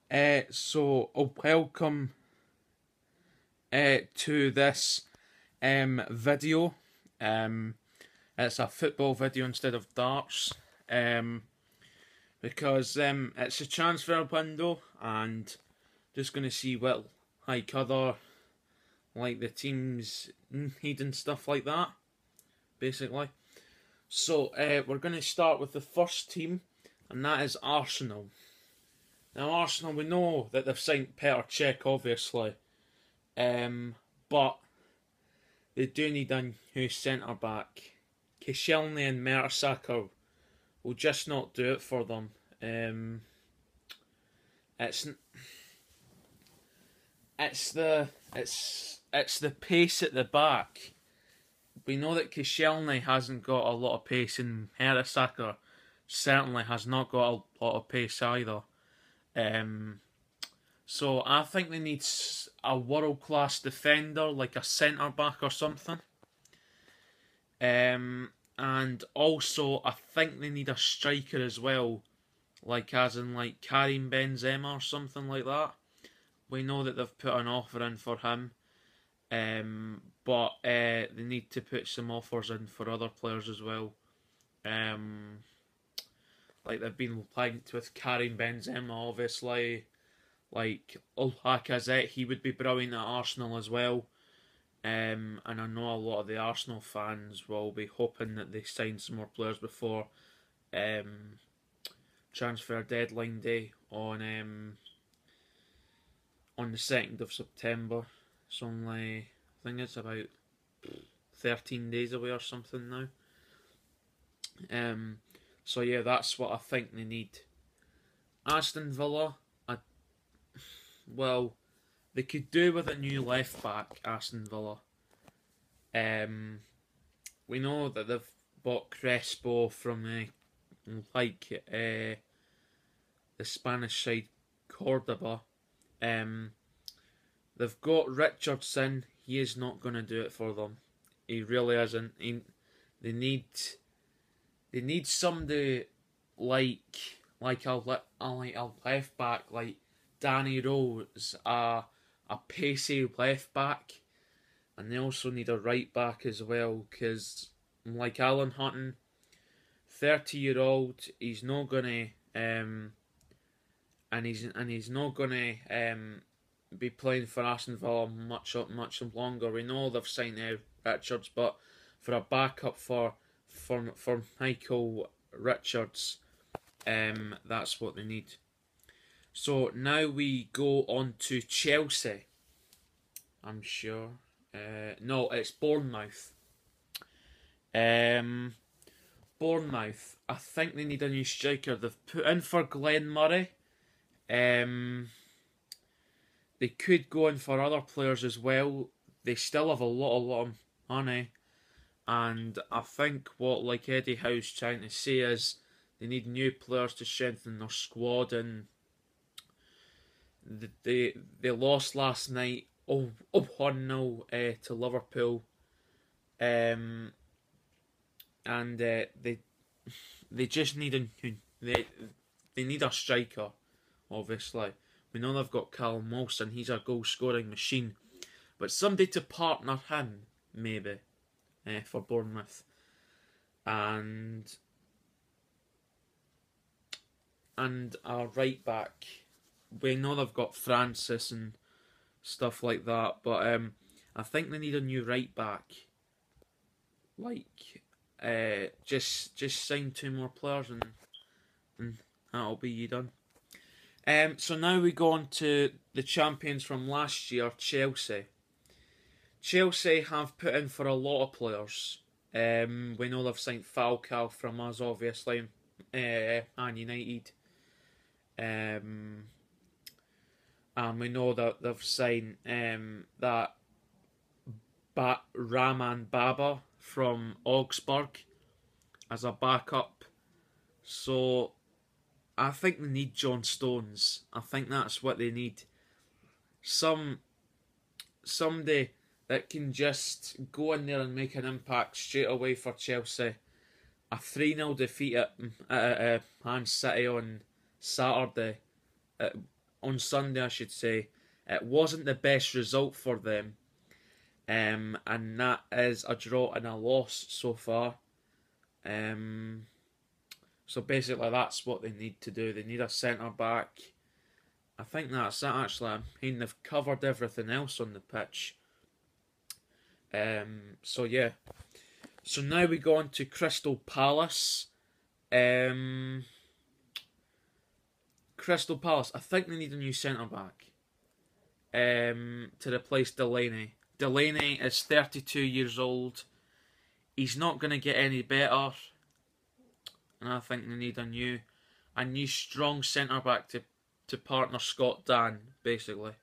So welcome to this video. Um, it's a football video instead of darts. Um, because it's a transfer window and just gonna see what other the teams need and stuff like that. Basically. So we're gonna start with the first team, and that is Arsenal. Now Arsenal, we know that they've signed Petr Cech, obviously, but they do need a new centre back. Koscielny and Mertesacker will just not do it for them. It's the pace at the back. We know that Koscielny hasn't got a lot of pace, and Mertesacker certainly has not got a lot of pace either. So I think they need a world-class defender, like a centre-back or something. And also I think they need a striker as well, like as in like Karim Benzema or something like that. We know that they've put an offer in for him, but they need to put some offers in for other players as well. Like they've been linked with Karim Benzema, obviously. Like Lacazette, he would be brilliant at Arsenal as well. And I know a lot of the Arsenal fans will be hoping that they sign some more players before transfer deadline day on the 2nd of September. It's only, I think it's about 13 days away or something now. So yeah, that's what I think they need. Aston Villa, well, they could do with a new left back, Aston Villa. We know that they've bought Crespo from the Spanish side, Cordoba. They've got Richardson. He is not going to do it for them. He really isn't. They need somebody like a left back, like Danny Rose, a pacey left back, and they also need a right back as well, because like Alan Hutton, 30-year-old, he's not gonna and he's not gonna be playing for Aston Villa much longer. We know they've signed Richards, but for a backup for Michael Richards, that's what they need. So now we go on to Chelsea. I'm sure. No, it's Bournemouth. Bournemouth. I think they need a new striker. They've put in for Glenn Murray. They could go in for other players as well. They still have a lot of money. And I think what Eddie Howe's trying to say is they need new players to strengthen their squad, and they lost last night 1-0 to Liverpool, and they just need they need a striker. Obviously, we know they've got Callum Wilson. He's a goal scoring machine, but somebody to partner him maybe for Bournemouth, and a right back. We know they've got Francis and stuff like that, but I think they need a new right back. Just sign 2 more players and that'll be you done. So now we go on to the champions from last year, Chelsea. Chelsea have put in for a lot of players. We know they've signed Falcao from us, obviously, and United. And we know that they've signed that Rahman Baba from Augsburg as a backup. So I think they need John Stones. I think that's what they need. Somebody that can just go in there and make an impact straight away for Chelsea. A 3-0 defeat at Man City on Saturday. on Sunday, I should say, it wasn't the best result for them. And that is a draw and a loss so far. So basically that's what they need to do. They need a centre back. I think that's it actually. I mean, they've covered everything else on the pitch. So yeah. So now we go on to Crystal Palace. Crystal Palace, I think they need a new centre back. To replace Delaney. Delaney is 32 years old. He's not going to get any better. And I think they need a new strong centre back to partner Scott Dann, basically.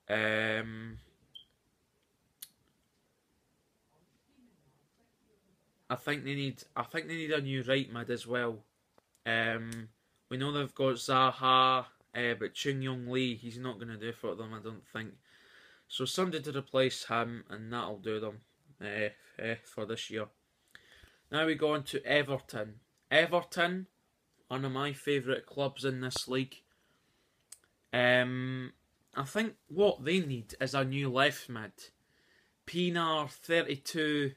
I think they need a new right mid as well. We know they've got Zaha, but Chung Yong Lee, he's not going to do for them, I don't think. So somebody to replace him, and that'll do them for this year. Now we go on to Everton. Everton, one of my favourite clubs in this league. I think what they need is a new left mid. Pienaar, 32.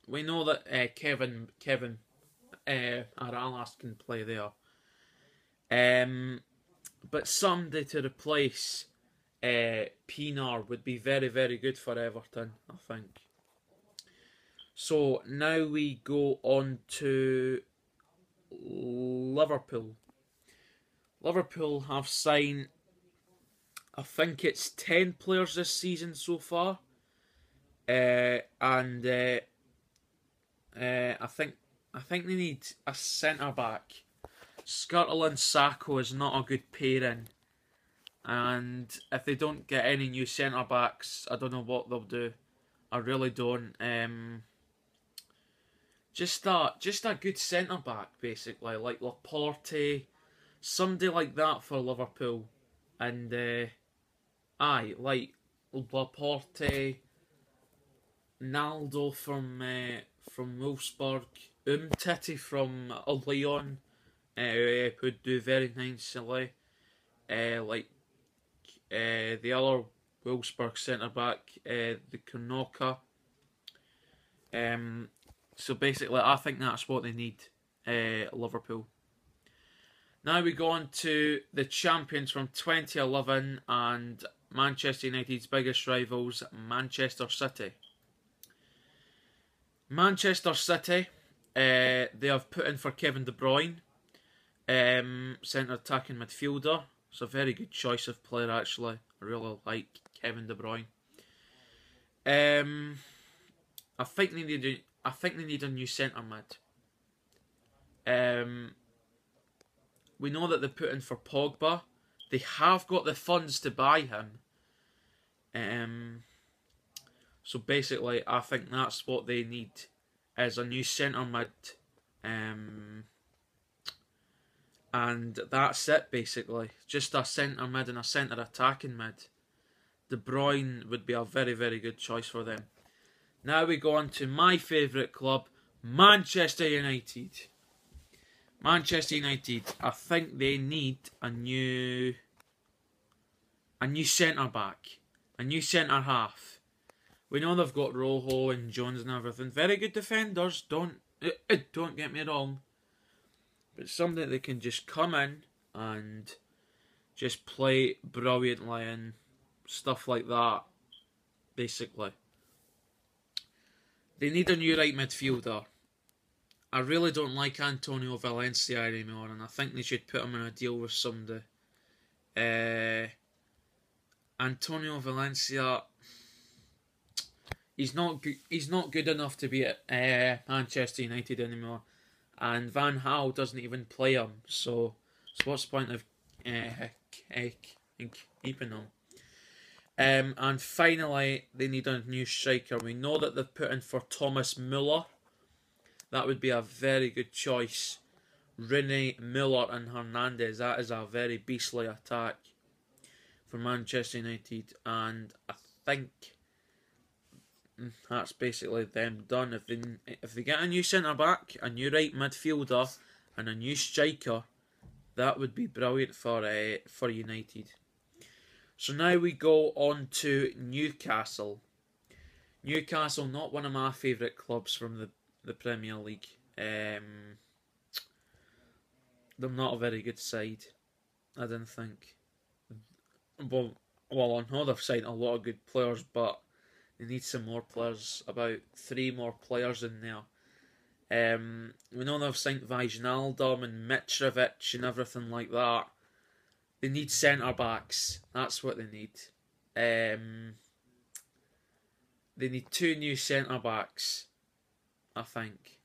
We know that Kevin Aralas can play there. But somebody to replace Pienaar would be very, very good for Everton, I think. So now we go on to Liverpool. Liverpool have signed, I think it's 10 players this season so far. I think they need a centre back. Skirtle and Sacco is not a good pairing. And if they don't get any new centre backs, I don't know what they'll do. I really don't. Just a good centre back, basically, like Laporte, somebody like that for Liverpool, and like Laporte, Naldo from Wolfsburg, Umtiti from Lyon, who'd do very nicely, like the other Wolfsburg centre back, the Konoka. So basically, I think that's what they need, Liverpool. Now we go on to the champions from 2011 and Manchester United's biggest rivals, Manchester City. Manchester City, they have put in for Kevin De Bruyne, centre attacking midfielder. It's a very good choice of player, actually. I really like Kevin De Bruyne. I think they need a new centre mid. We know that they put in for Pogba. They have got the funds to buy him. So basically, I think that's what they need, is a new centre mid. And that's it, basically. Just a centre mid and a centre attacking mid. De Bruyne would be a very, very good choice for them. Now we go on to my favourite club, Manchester United. Manchester United, I think they need a new centre back, a new centre half. We know they've got Rojo and Jones and everything. Very good defenders, don't get me wrong. But somebody that can just come in and just play brilliantly and stuff like that, basically. They need a new right midfielder. I really don't like Antonio Valencia anymore, and I think they should put him in a deal with somebody. Antonio Valencia, he's not good enough to be at Manchester United anymore, and Van Gaal doesn't even play him. So what's the point of keeping him? And finally, they need a new striker. We know that they've put in for Thomas Müller. That would be a very good choice. Rooney, Müller and Hernandez. That is a very beastly attack for Manchester United. And I think that's basically them done. If they get a new centre-back, a new right midfielder and a new striker, That would be brilliant for United. So now we go on to Newcastle. Newcastle, not one of my favourite clubs from the Premier League. They're not a very good side, I don't think. Well, I know they've signed a lot of good players, but they need some more players. About 3 more players in there. We know they've signed Wijnaldum and Mitrovic and everything like that. They need centre backs. That's what they need. They need 2 new centre backs, I think.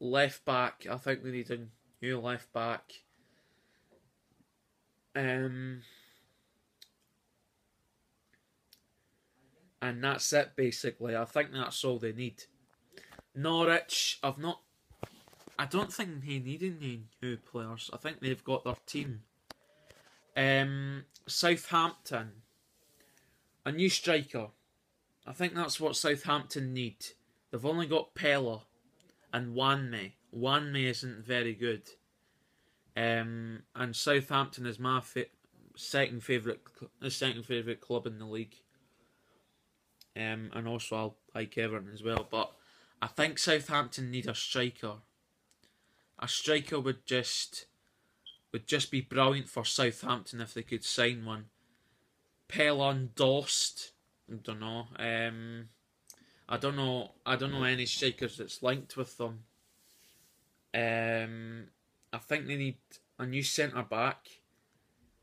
Left back, I think they need a new left back. And that's it basically. I think that's all they need. Norwich, I don't think they need any new players. I think they've got their team. Southampton, a new striker. I think that's what Southampton need. They've only got Pella and Wanme. Wanme isn't very good. And Southampton is my second favourite club in the league. And also I like Everton as well. But I think Southampton need a striker. A striker would just be brilliant for Southampton if they could sign one. Pelon Dost, I don't know. I don't know any strikers that's linked with them. I think they need a new centre back.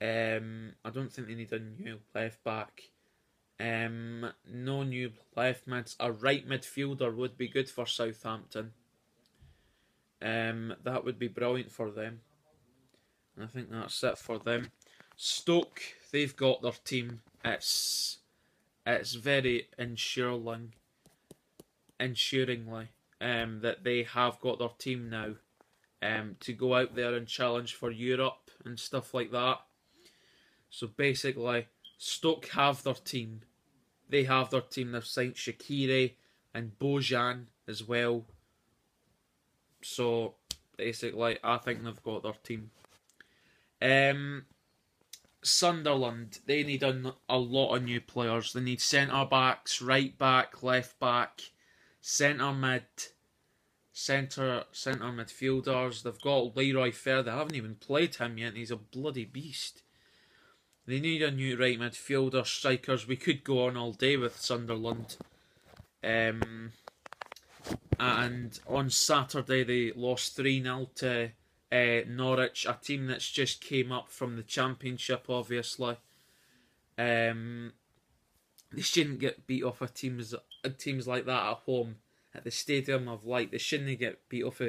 I don't think they need a new left back. No new left mids. A right midfielder would be good for Southampton. That would be brilliant for them. And I think that's it for them. Stoke, they've got their team. It's very ensuringly that they have got their team now to go out there and challenge for Europe and stuff like that. So basically, Stoke have their team. They have their team. They've signed Shaqiri and Bojan as well. So basically, I think they've got their team. Sunderland, they need a lot of new players. They need centre backs, right back, left back, centre midfielders. They've got Leroy Fer. They haven't even played him yet, and he's a bloody beast. They need a new right midfielder, strikers. We could go on all day with Sunderland. And on Saturday they lost 3-0 to Norwich, a team that's just came up from the Championship, obviously. They shouldn't get beat off teams like that at home at the Stadium of Light. They shouldn't get beat off